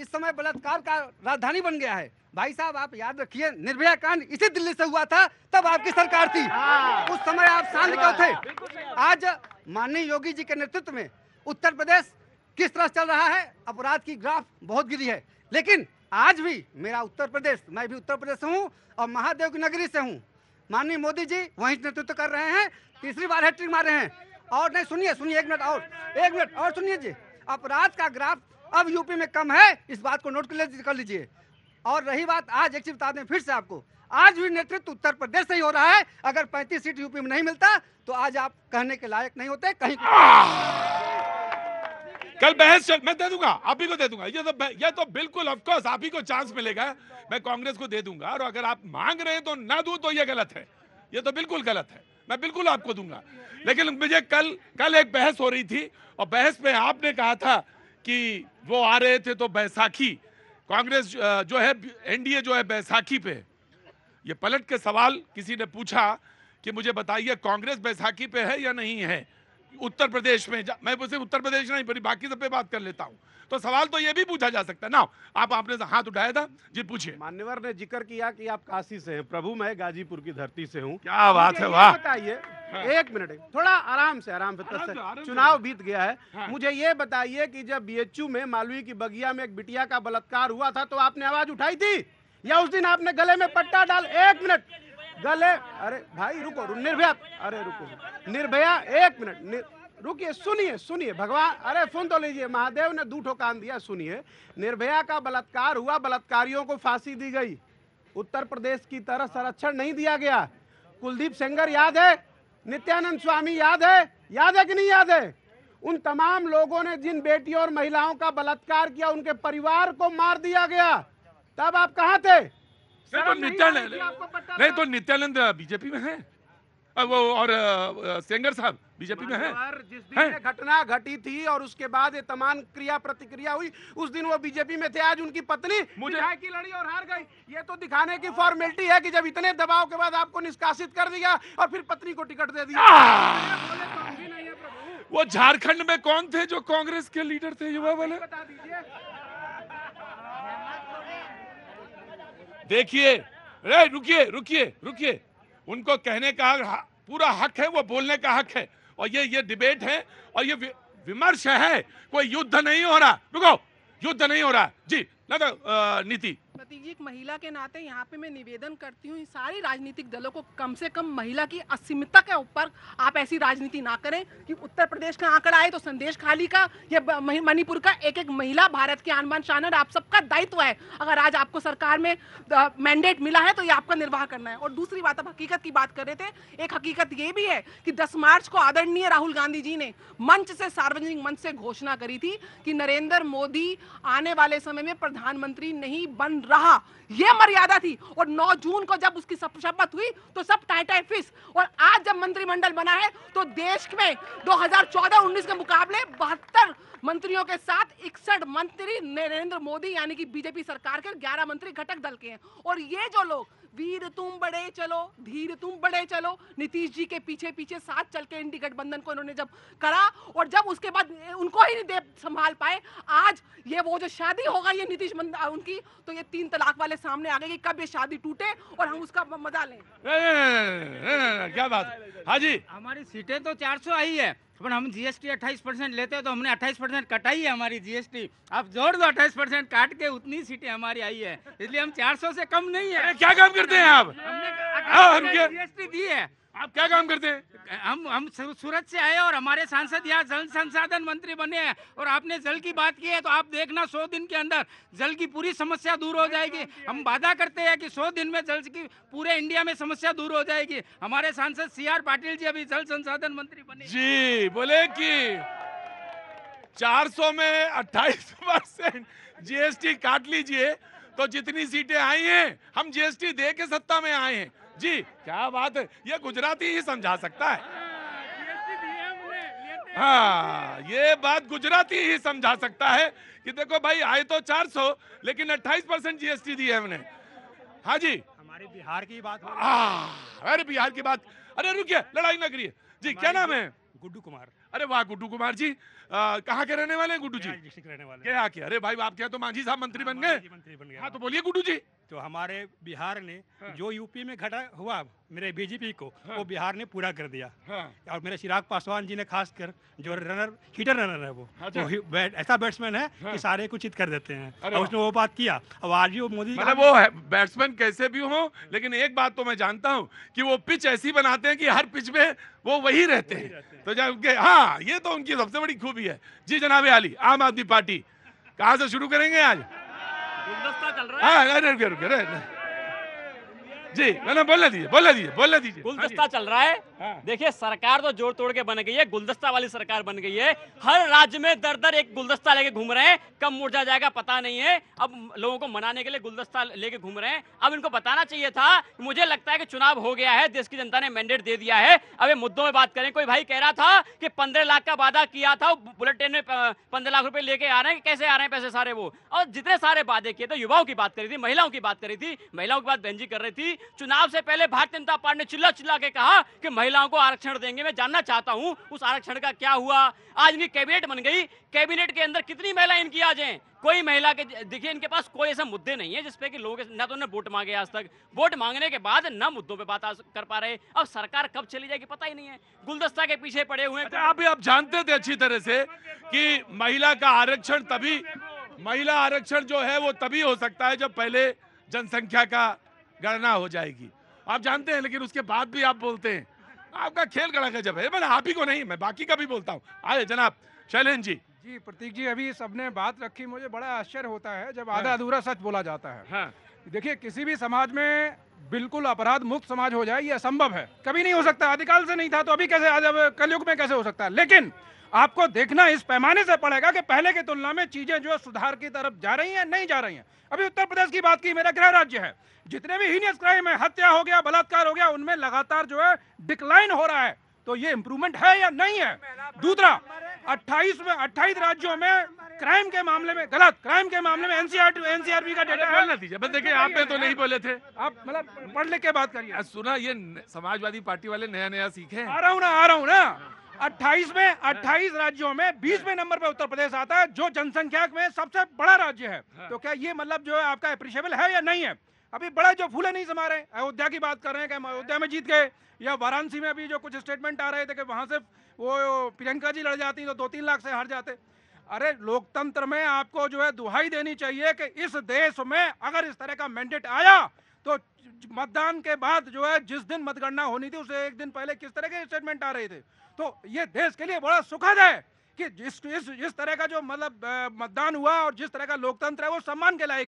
इस समय बलात्कार का राजधानी बन गया है। भाई साहब आप याद रखिए, निर्भया कांड इसी दिल्ली से हुआ था, तब आपकी सरकार थी, उस समय आप शांत क्यों थे? आज माननीय योगी जी के नेतृत्व में उत्तर प्रदेश किस तरह चल रहा है, अपराध की ग्राफ बहुत गिरी है, लेकिन आज भी मेरा उत्तर प्रदेश, मैं भी उत्तर प्रदेश से हूँ और महादेव की नगरी से हूँ। माननीय मोदी जी वहीं नेतृत्व कर रहे हैं, तीसरी बार हैट्रिक मारे हैं। और नहीं, सुनिए सुनिए, एक मिनट और सुनिए जी, अपराध का ग्राफ अब यूपी में कम है, इस बात को नोट कर लीजिए। और रही बात, आज एक चीज बता दें फिर से आपको, आज भी नेतृत्व उत्तर प्रदेश से ही हो रहा है। अगर 35 सीट यूपी में नहीं मिलता तो आज आप कहने के लायक नहीं होते कहीं। कल बहस मैं दे दूंगा, आप ही को दे दूंगा, ये तो बिल्कुल ऑफ कोर्स आप ही को चांस मिलेगा, मैं कांग्रेस को दे दूंगा। और अगर आप मांग रहे हैं तो ना दूं तो ये गलत है, ये तो बिल्कुल गलत है, मैं बिल्कुल आपको दूंगा। लेकिन मुझे कल एक बहस हो रही थी और बहस में आपने कहा था कि वो आ रहे थे तो बैसाखी, कांग्रेस जो है एनडीए जो है बैसाखी पे, ये पलट के सवाल किसी ने पूछा कि मुझे बताइए कांग्रेस बैसाखी पे है या नहीं है उत्तर प्रदेश में। मैं सिर्फ उत्तर प्रदेश नहीं बल्कि बाकी सब पे बात कर लेता हूं, तो सवाल तो ये भी पूछा जा सकता है ना। आपने हाथ उठाया था जी, पूछिए। मान्यवर ने जिक्र किया कि आप काशी से हैं। प्रभु मैं गाजीपुर की धरती से हूं। क्या बात है, वाह। बताइए, एक मिनट, थोड़ा आराम से चुनाव बीत गया है। हाँ। मुझे ये बताइए कि जब बीएचयू में मालवीय की बगिया में एक बिटिया का बलात्कार हुआ था तो आपने आवाज उठाई थी या उस दिन आपने गले में पट्टा डाल, एक मिनट, गले, अरे भाई रुको, निर्भया, अरे रुको निर्भया, एक मिनट रुकिए, सुनिए भगवान, अरे सुन तो लीजिए, महादेव ने 2 ठो कान दिया, सुनिए। निर्भया का बलात्कार हुआ, बलात्कारियों को फांसी दी गई, उत्तर प्रदेश की तरह संरक्षण नहीं दिया गया। कुलदीप सेंगर याद है, नित्यानंद स्वामी याद है कि नहीं याद है? उन तमाम लोगों ने जिन बेटियों और महिलाओं का बलात्कार किया उनके परिवार को मार दिया गया, तब आप कहां थे? नहीं तो नित्यानंद बीजेपी में है, वो और सेंगर साहब बीजेपी में है। जिस दिन घटना घटी थी और उसके बाद ये तमाम क्रिया प्रतिक्रिया हुई, उस दिन वो बीजेपी में थे। आज उनकी पत्नी विधायक की लड़ी और हार गई। ये तो दिखाने की फॉर्मेलिटी है कि जब इतने दबाव के बाद आपको निष्कासित कर दिया और फिर पत्नी को टिकट दे दिया। वो झारखंड में कौन थे जो कांग्रेस के लीडर थे, युवा वाले? बता दीजिए। देखिए, रुकिए, उनको कहने का पूरा हक है, वो बोलने का हक है, और ये डिबेट है और ये विमर्श है, कोई युद्ध नहीं हो रहा। रुको, युद्ध नहीं हो रहा जी। नीति प्रतीक जी, एक महिला के नाते यहाँ पे मैं निवेदन करती हूँ सारी राजनीतिक दलों को कम से कम महिला की अस्मिता के ऊपर आप ऐसी राजनीति ना करें कि उत्तर प्रदेश का आंकड़ा आए तो संदेश खाली का, ये मणिपुर का एक एक महिला भारत की आन बान शान है, आप सबका दायित्व है। अगर आज आपको सरकार में मैंडेट मिला है तो ये आपका निर्वाह करना है। और दूसरी बात, आप हकीकत की बात कर रहे थे, एक हकीकत ये भी है कि 10 मार्च को आदरणीय राहुल गांधी जी ने मंच से, सार्वजनिक मंच से घोषणा करी थी कि नरेंद्र मोदी आने वाले समय में प्रधानमंत्री नहीं बन रहा, ये मर्यादा थी। और 9 जून को जब उसकी शपथ हुई तो सब टाई फिस, और आज जब मंत्रिमंडल बना है तो देश में 2014-19 के मुकाबले 72 मंत्रियों के साथ 61 मंत्री नरेंद्र मोदी यानी कि बीजेपी सरकार के, 11 मंत्री घटक दल के हैं। और ये जो लोग वीर तुम बड़े चलो, धीर तुम बड़े चलो, नीतीश जी के पीछे पीछे साथ चल के इंडी गठबंधन को इन्होंने जब करा और जब उसके बाद उनको ही नहीं दे संभाल पाए, आज ये वो जो शादी होगा ये नीतीश उनकी, तो ये 3 तलाक वाले सामने आ गए कि कब ये शादी टूटे और हम उसका मजा लें। क्या बात, हाँ जी। हमारी सीटें तो 400 आई है, पर हम जीएसटी 28% लेते हैं तो हमने 28% कटाई है हमारी जीएसटी। आप जोड़ दो 28% काट के, उतनी सीटें हमारी आई है, इसलिए हम 400 से कम नहीं है। क्या काम करते हैं आप? हमने जीएसटी दी है। आप क्या काम करते हैं? हम सूरत से आए और हमारे सांसद यहाँ जल संसाधन मंत्री बने हैं। और आपने जल की बात की है तो आप देखना 100 दिन के अंदर जल की पूरी समस्या दूर हो जाएगी। हम वादा करते हैं कि 100 दिन में जल की पूरे इंडिया में समस्या दूर हो जाएगी। हमारे सांसद CR पाटिल जी अभी जल संसाधन मंत्री बने जी, बोले कि 400 में 28% जीएसटी काट लीजिए तो जितनी सीटें आई हैं, हम जीएसटी दे के सत्ता में आए हैं जी। क्या बात है, ये गुजराती ही समझा सकता है। हाँ, ये बात गुजराती ही समझा सकता है कि देखो भाई, आए तो 400 लेकिन 28% जीएसटी दी है हमने। हाँ जी, हमारे बिहार की बात, अरे बिहार की बात, अरे रुकिए, लड़ाई ना करिए जी। क्या नाम है? गुड्डू कुमार, अरे वाह गुड्डू कुमार जी, कहाँ के रहने वाले हैं गुड्डू जी? डिस्ट्रिक्ट रहने वाले क्या के? अरे भाई आपके यहाँ तो मांझी साहब मंत्री बन गए। मंत्री बन गए। हाँ तो बोलिए गुड्डू जी। तो हमारे बिहार ने हाँ। जो यूपी में घटा हुआ मेरे बीजेपी को, हाँ। वो बिहार ने पूरा कर दिया। हाँ। और मेरे चिराग पासवान जी ने खासकर जो हीटर रनर है वो अच्छा। ऐसा बैट्समैन है हाँ। कि सारे को चित कर देते हैं। अरे और उसने वो बात किया। अब आज भी वो मोदी मतलब वो है बैट्समैन कैसे भी हो, लेकिन एक बात तो मैं जानता हूं कि वो पिच ऐसी बनाते हैं कि हर पिच में वो वही रहते हैं। तो जब उनके, हाँ ये तो उनकी सबसे बड़ी खूबी है जी। जनाब आली, आम आदमी पार्टी, कहां से शुरू करेंगे आज? गुलदस्ता चल रहा है। हाँ रुके जी, मैंने बोलने दीजिए। गुलदस्ता चल रहा है। हाँ। देखिए सरकार तो जोड़ तोड़ के बन गई है, गुलदस्ता वाली सरकार बन गई है। हर राज्य में दर दर एक गुलदस्ता लेके घूम रहे हैं, कब मुरझा जाएगा पता नहीं है। अब लोगों को मनाने के लिए गुलदस्ता लेके घूम रहे हैं। अब इनको बताना चाहिए था। मुझे लगता है कि चुनाव हो गया है, देश की जनता ने मैंडेट दे दिया है। अब ये मुद्दों में बात करें। कोई भाई कह रहा था कि 15 लाख का वादा किया था, बुलेट ट्रेन में 15 लाख रुपए लेके आ रहे हैं। कैसे आ रहे हैं पैसे सारे वो? और जितने सारे वादे किए थे, युवाओं की बात करी थी, महिलाओं की बात करी थी, महिलाओं की बात बहन जी कर रही थी। चुनाव से पहले भारतीय जनता पार्टी ने चिल्ला चिल्ला के कहा कि महिलाओं को आरक्षण देंगे। मैं जानना चाहता हूं उस आरक्षण का क्या हुआ? आज इनकी कैबिनेट बन गई, कैबिनेट के अंदर कितनी महिला इनकी आ जाएं? कोई महिला के देखिए, इनके पास कोई ऐसा मुद्दे नहीं है जिसपे कि लोग ना तो उन्हें वोट मांगे आज तक, वोट मांगने के बाद ना मुद्दों पे बात कर पा रहे। अब सरकार कब चली जाएगी पता ही नहीं है, गुलदस्ता के पीछे पड़े हुए हैं। अच्छा, आप जानते थे अच्छी तरह से कि महिला आरक्षण जो है वो तभी हो सकता है जब पहले जनसंख्या का गणना हो जाएगी। आप जानते हैं, लेकिन उसके बाद भी आप बोलते हैं। आपका खेल गड़ा गजब है। मैं आप ही को नहीं, मैं बाकी का भी बोलता हूँ। आए जनाब शैलेंद्र जी। जी प्रतीक जी, अभी सबने बात रखी, मुझे बड़ा आश्चर्य होता है जब आधा अधूरा सच बोला जाता है। हाँ। देखिए, किसी भी समाज में बिल्कुल अपराध मुक्त समाज हो जाए ये असंभव है, कभी नहीं हो सकता। आदिकाल से नहीं था तो अभी कैसे, आज अब कलयुग में कैसे हो सकता है? लेकिन आपको देखना इस पैमाने से पड़ेगा कि पहले की तुलना में चीजें जो है सुधार की तरफ जा रही हैं, नहीं जा रही हैं। अभी उत्तर प्रदेश की बात की, मेरा गृह राज्य है, जितने भी हीनियस क्राइम है, हत्या हो गया, बलात्कार हो गया, उनमें लगातार जो है डिक्लाइन हो रहा है। तो ये इंप्रूवमेंट है या नहीं है? दूसरा, 28 राज्यों में क्राइम के मामले में एनसीआरबी का डेटा है। दीजिए, बस देखिए आप में तो नहीं बोले थे। आप मतलब पढ़ लिख के बात करिए। सुना, ये समाजवादी पार्टी वाले नया सीखे। आ रहा हूँ ना। 28 राज्यों में 20वें नंबर पे उत्तर प्रदेश आता है, जो जनसंख्या में सबसे बड़ा राज्य है। तो क्या ये मतलब जो है आपका अप्रिशिएबल है या नहीं है? अभी बड़ा जो फूले नहीं समा रहे, अयोध्या की बात कर रहे हैं कि अयोध्या में जीत गए, या वाराणसी में अभी जो कुछ स्टेटमेंट आ रहे थे कि वहां से वो प्रियंका जी लड़ जाती तो 2-3 लाख से हार जाते। अरे लोकतंत्र में आपको जो है दुहाई देनी चाहिए कि इस देश में अगर इस तरह का मैंडेट आया तो मतदान के बाद जो है जिस दिन मतगणना होनी थी उससे एक दिन पहले किस तरह के स्टेटमेंट आ रहे थे। तो ये देश के लिए बड़ा सुखद है कि इस तरह का जो मतलब मतदान हुआ और जिस तरह का लोकतंत्र है वो सम्मान के लायक।